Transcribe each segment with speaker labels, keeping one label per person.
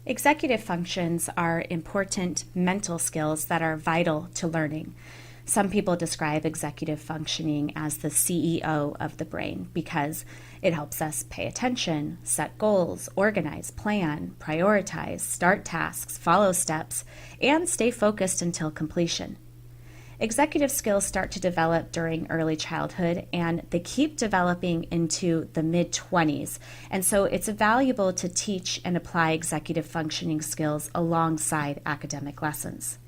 Speaker 1: Executive functions are important mental skills that are vital to learning. Some people describe executive functioning as the CEO of the brain because it helps us pay attention, set goals, organize, plan, prioritize, start tasks, follow steps, and stay focused until completion. Executive skills start to develop during early childhood and they keep developing into the mid-20s. And so it's valuable to teach and apply executive functioning skills alongside academic lessons.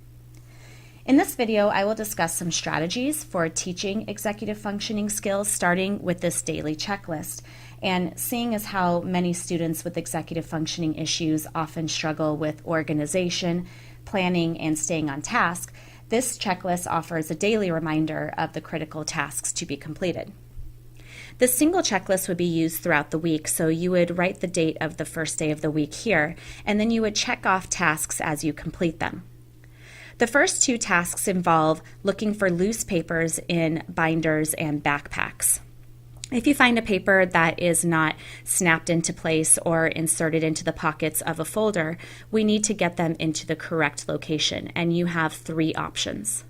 Speaker 1: In this video, I will discuss some strategies for teaching executive functioning skills, starting with this daily checklist. And seeing as how many students with executive functioning issues often struggle with organization, planning, and staying on task, this checklist offers a daily reminder of the critical tasks to be completed. This single checklist would be used throughout the week, so you would write the date of the first day of the week here, and then you would check off tasks as you complete them. The first two tasks involve looking for loose papers in binders and backpacks. If you find a paper that is not snapped into place or inserted into the pockets of a folder, we need to get them into the correct location, and you have three options.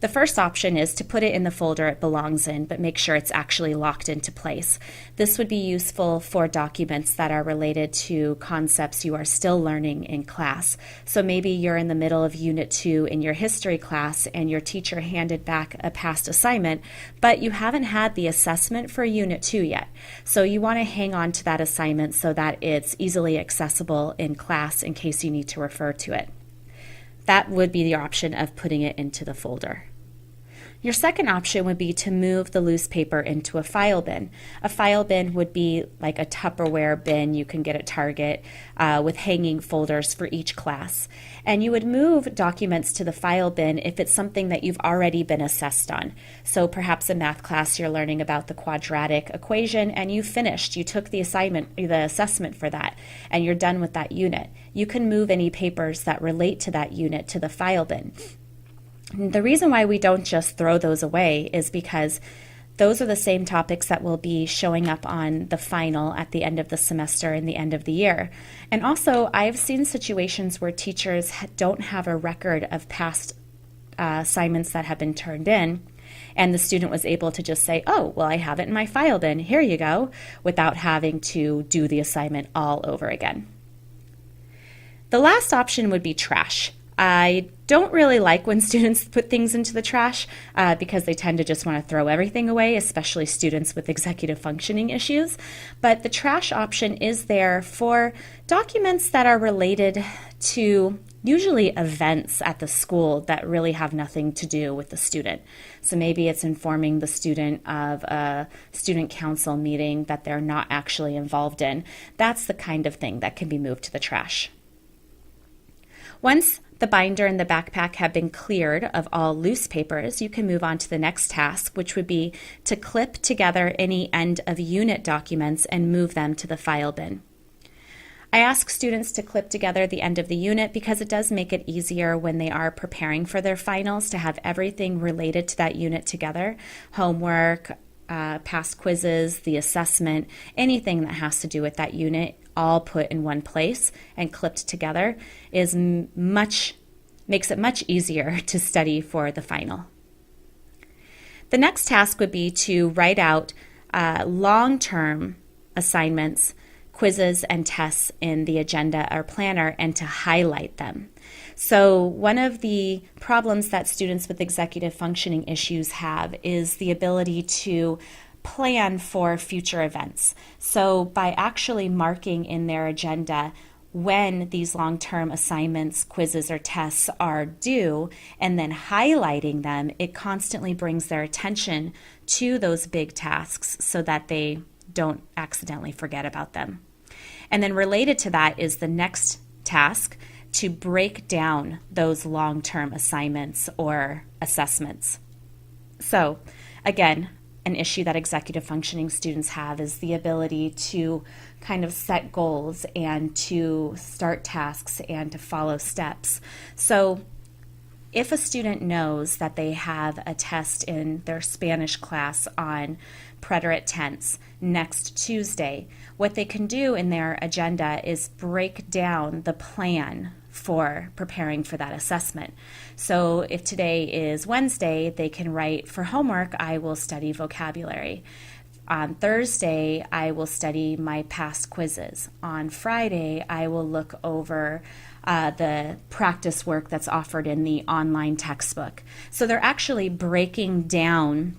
Speaker 1: The first option is to put it in the folder it belongs in, but make sure it's actually locked into place. This would be useful for documents that are related to concepts you are still learning in class. So maybe you're in the middle of Unit 2 in your history class and your teacher handed back a past assignment, but you haven't had the assessment for Unit 2 yet. So you want to hang on to that assignment so that it's easily accessible in class in case you need to refer to it. That would be the option of putting it into the folder. Your second option would be to move the loose paper into a file bin. A file bin would be like a Tupperware bin you can get at Target with hanging folders for each class. And you would move documents to the file bin if it's something that you've already been assessed on. So perhaps in math class you're learning about the quadratic equation and you finished. You took the assessment for that, and you're done with that unit. You can move any papers that relate to that unit to the file bin. The reason why we don't just throw those away is because those are the same topics that will be showing up on the final at the end of the semester and the end of the year. And also, I've seen situations where teachers don't have a record of past assignments that have been turned in, and the student was able to just say, oh, well, I have it in my file bin, here you go, without having to do the assignment all over again. The last option would be trash. I don't really like when students put things into the trash because they tend to just want to throw everything away, especially students with executive functioning issues. But the trash option is there for documents that are related to usually events at the school that really have nothing to do with the student. So maybe it's informing the student of a student council meeting that they're not actually involved in. That's the kind of thing that can be moved to the trash. Once the binder and the backpack have been cleared of all loose papers, you can move on to the next task, which would be to clip together any end of unit documents and move them to the file bin. I ask students to clip together the end of the unit because it does make it easier when they are preparing for their finals to have everything related to that unit together. Homework, past quizzes, the assessment, anything that has to do with that unit, all put in one place and clipped together makes it much easier to study for the final. The next task would be to write out long-term assignments, quizzes, and tests in the agenda or planner and to highlight them. So one of the problems that students with executive functioning issues have is the ability to plan for future events. So by actually marking in their agenda when these long-term assignments, quizzes, or tests are due, and then highlighting them, it constantly brings their attention to those big tasks so that they don't accidentally forget about them. And then related to that is the next task, to break down those long-term assignments or assessments. So again, an issue that executive functioning students have is the ability to kind of set goals and to start tasks and to follow steps. So if a student knows that they have a test in their Spanish class on preterite tense, next Tuesday. What they can do in their agenda is break down the plan for preparing for that assessment. So if today is Wednesday, they can write, for homework, I will study vocabulary. On Thursday, I will study my past quizzes. On Friday, I will look over the practice work that's offered in the online textbook. So they're actually breaking down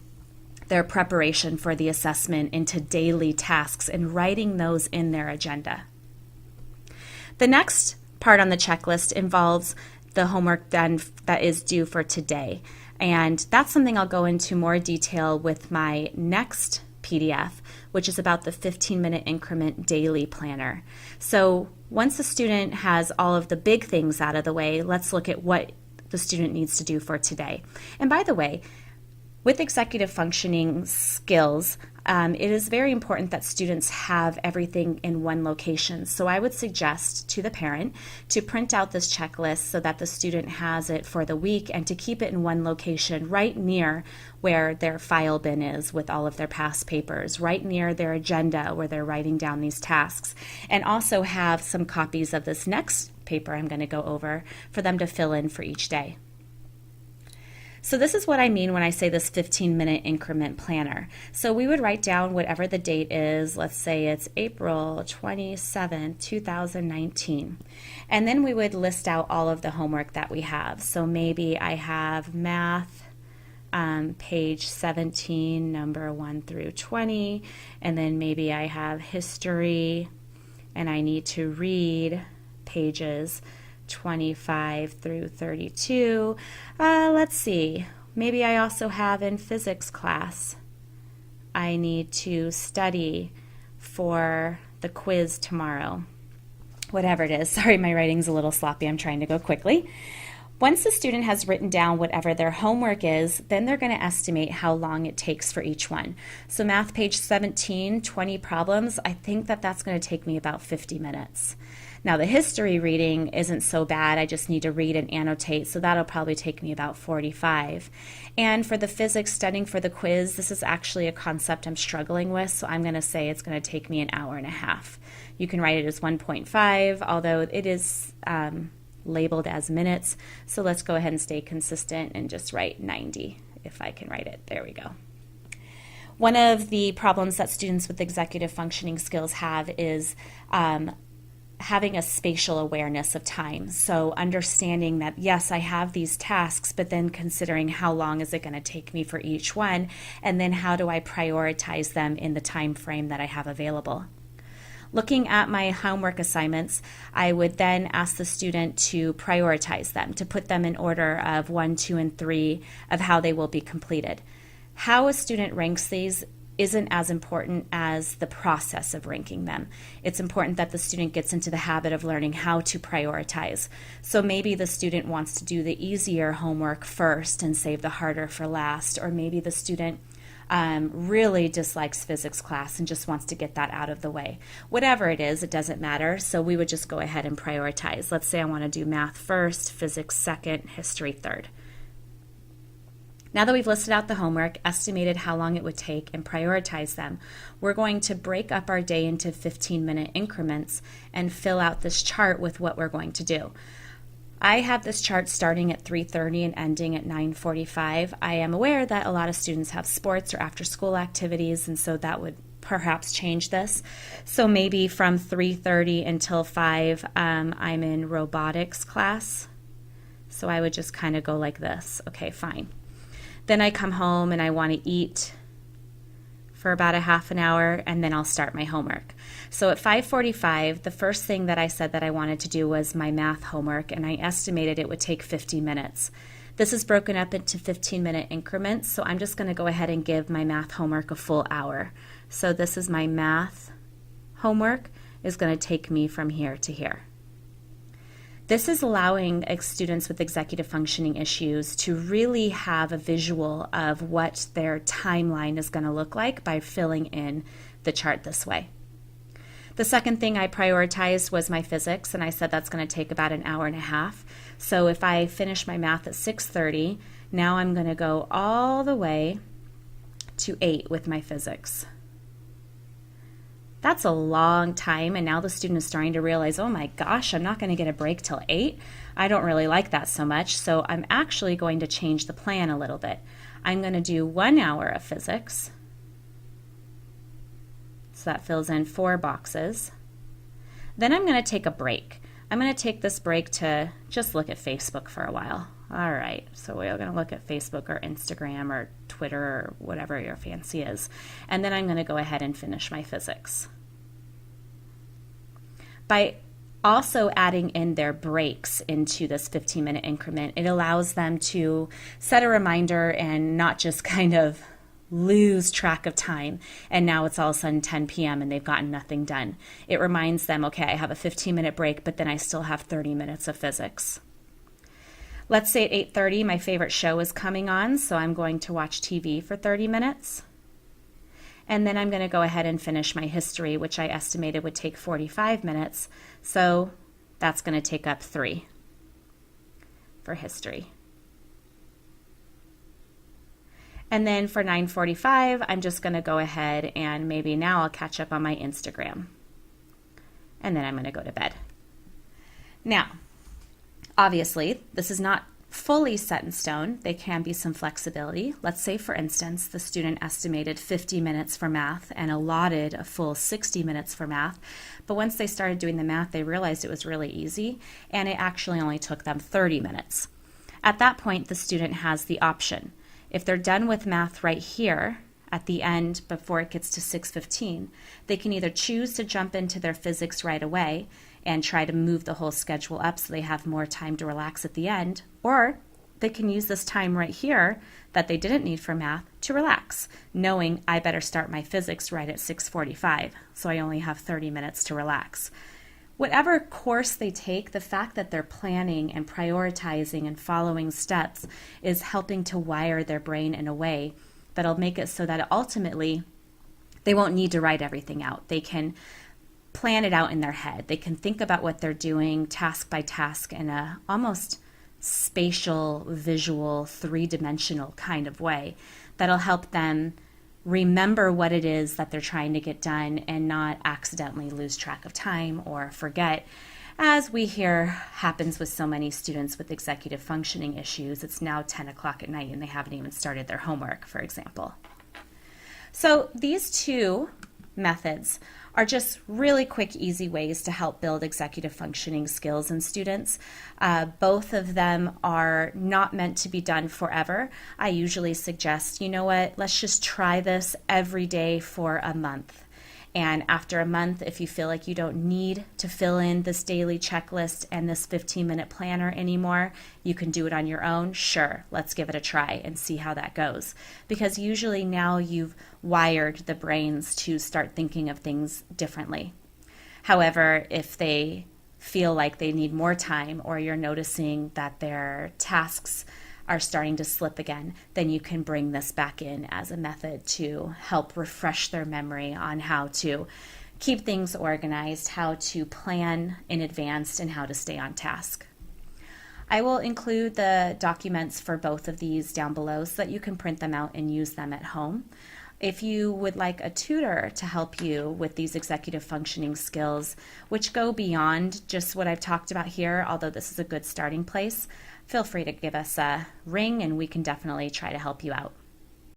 Speaker 1: their preparation for the assessment into daily tasks and writing those in their agenda. The next part on the checklist involves the homework done that is due for today. And that's something I'll go into more detail with my next PDF, which is about the 15-minute increment daily planner. So once the student has all of the big things out of the way, let's look at what the student needs to do for today. And by the way, with executive functioning skills, it is very important that students have everything in one location. So I would suggest to the parent to print out this checklist so that the student has it for the week and to keep it in one location right near where their file bin is with all of their past papers, right near their agenda where they're writing down these tasks, and also have some copies of this next paper I'm going to go over for them to fill in for each day. So this is what I mean when I say this 15-minute increment planner. So we would write down whatever the date is. Let's say it's April 27, 2019. And then we would list out all of the homework that we have. So maybe I have math, page 17, number 1 through 20. And then maybe I have history, and I need to read pages 25 through 32. Let's see. Maybe I also have in physics class, I need to study for the quiz tomorrow. Whatever it is. Sorry, my writing's a little sloppy. I'm trying to go quickly. Once the student has written down whatever their homework is, then they're going to estimate how long it takes for each one. So math page 17, 20 problems, I think that's going to take me about 50 minutes. Now the history reading isn't so bad, I just need to read and annotate, so that'll probably take me about 45. And for the physics studying for the quiz, this is actually a concept I'm struggling with, so I'm going to say it's going to take me an hour and a half. You can write it as 1.5, although it is labeled as minutes, so let's go ahead and stay consistent and just write 90 if I can write it. There we go. One of the problems that students with executive functioning skills have is having a spatial awareness of time. So understanding that, yes, I have these tasks, but then considering how long is it going to take me for each one, and then how do I prioritize them in the time frame that I have available. Looking at my homework assignments, I would then ask the student to prioritize them, to put them in order of 1, 2, and 3 of how they will be completed. How a student ranks these isn't as important as the process of ranking them. It's important that the student gets into the habit of learning how to prioritize. So maybe the student wants to do the easier homework first and save the harder for last, or maybe the student really dislikes physics class and just wants to get that out of the way. Whatever it is, it doesn't matter, so we would just go ahead and prioritize. Let's say I want to do math first, physics second, history third. Now that we've listed out the homework, estimated how long it would take, and prioritized them, we're going to break up our day into 15-minute increments and fill out this chart with what we're going to do. I have this chart starting at 3:30 and ending at 9:45. I am aware that a lot of students have sports or after-school activities, and so that would perhaps change this. So maybe from 3:30 until 5, I'm in robotics class. So I would just kind of go like this. Okay, fine. Then I come home and I want to eat for about a half an hour, and then I'll start my homework. So at 5:45, the first thing that I said that I wanted to do was my math homework, and I estimated it would take 50 minutes. This is broken up into 15-minute increments, so I'm just going to go ahead and give my math homework a full hour. So this is my math homework, is going to take me from here to here. This is allowing students with executive functioning issues to really have a visual of what their timeline is going to look like by filling in the chart this way. The second thing I prioritized was my physics, and I said that's going to take about an hour and a half. So if I finish my math at 6:30, now I'm going to go all the way to 8 with my physics. That's a long time, and now the student is starting to realize, oh my gosh, I'm not going to get a break till 8. I don't really like that so much, so I'm actually going to change the plan a little bit. I'm going to do 1 hour of physics. So that fills in 4 boxes. Then I'm going to take a break. I'm going to take this break to just look at Facebook for a while. All right, so we're going to look at Facebook or Instagram or Twitter or whatever your fancy is. And then I'm going to go ahead and finish my physics. By also adding in their breaks into this 15-minute increment, it allows them to set a reminder and not just kind of lose track of time, and now it's all of a sudden 10 p.m. and they've gotten nothing done. It reminds them, okay, I have a 15-minute break, but then I still have 30 minutes of physics. Let's say at 8:30 my favorite show is coming on, so I'm going to watch TV for 30 minutes. And then I'm going to go ahead and finish my history, which I estimated would take 45 minutes, so that's going to take up 3 for history. And then for 9:45, I'm just going to go ahead and maybe now I'll catch up on my Instagram. And then I'm going to go to bed. Now, obviously, this is not fully set in stone. There can be some flexibility. Let's say, for instance, the student estimated 50 minutes for math and allotted a full 60 minutes for math. But once they started doing the math, they realized it was really easy, and it actually only took them 30 minutes. At that point, the student has the option. If they're done with math right here at the end before it gets to 6:15, they can either choose to jump into their physics right away and try to move the whole schedule up so they have more time to relax at the end, or they can use this time right here that they didn't need for math to relax, knowing I better start my physics right at 6:45, so I only have 30 minutes to relax. Whatever course they take, the fact that they're planning and prioritizing and following steps is helping to wire their brain in a way that'll make it so that ultimately they won't need to write everything out. They can plan it out in their head. They can think about what they're doing task by task in a almost spatial, visual, 3-dimensional kind of way that'll help them remember what it is that they're trying to get done and not accidentally lose track of time or forget. As we hear happens with so many students with executive functioning issues, it's now 10 o'clock at night and they haven't even started their homework, for example. So these two methods are just really quick, easy ways to help build executive functioning skills in students. Both of them are not meant to be done forever. I usually suggest, you know what, let's just try this every day for a month. And after a month, if you feel like you don't need to fill in this daily checklist and this 15-minute planner anymore, you can do it on your own. Sure, let's give it a try and see how that goes. Because usually now you've wired the brains to start thinking of things differently. However, if they feel like they need more time or you're noticing that their tasks are starting to slip again, then you can bring this back in as a method to help refresh their memory on how to keep things organized, how to plan in advance, and how to stay on task. I will include the documents for both of these down below so that you can print them out and use them at home. If you would like a tutor to help you with these executive functioning skills, which go beyond just what I've talked about here, although this is a good starting place, feel free to give us a ring and we can definitely try to help you out.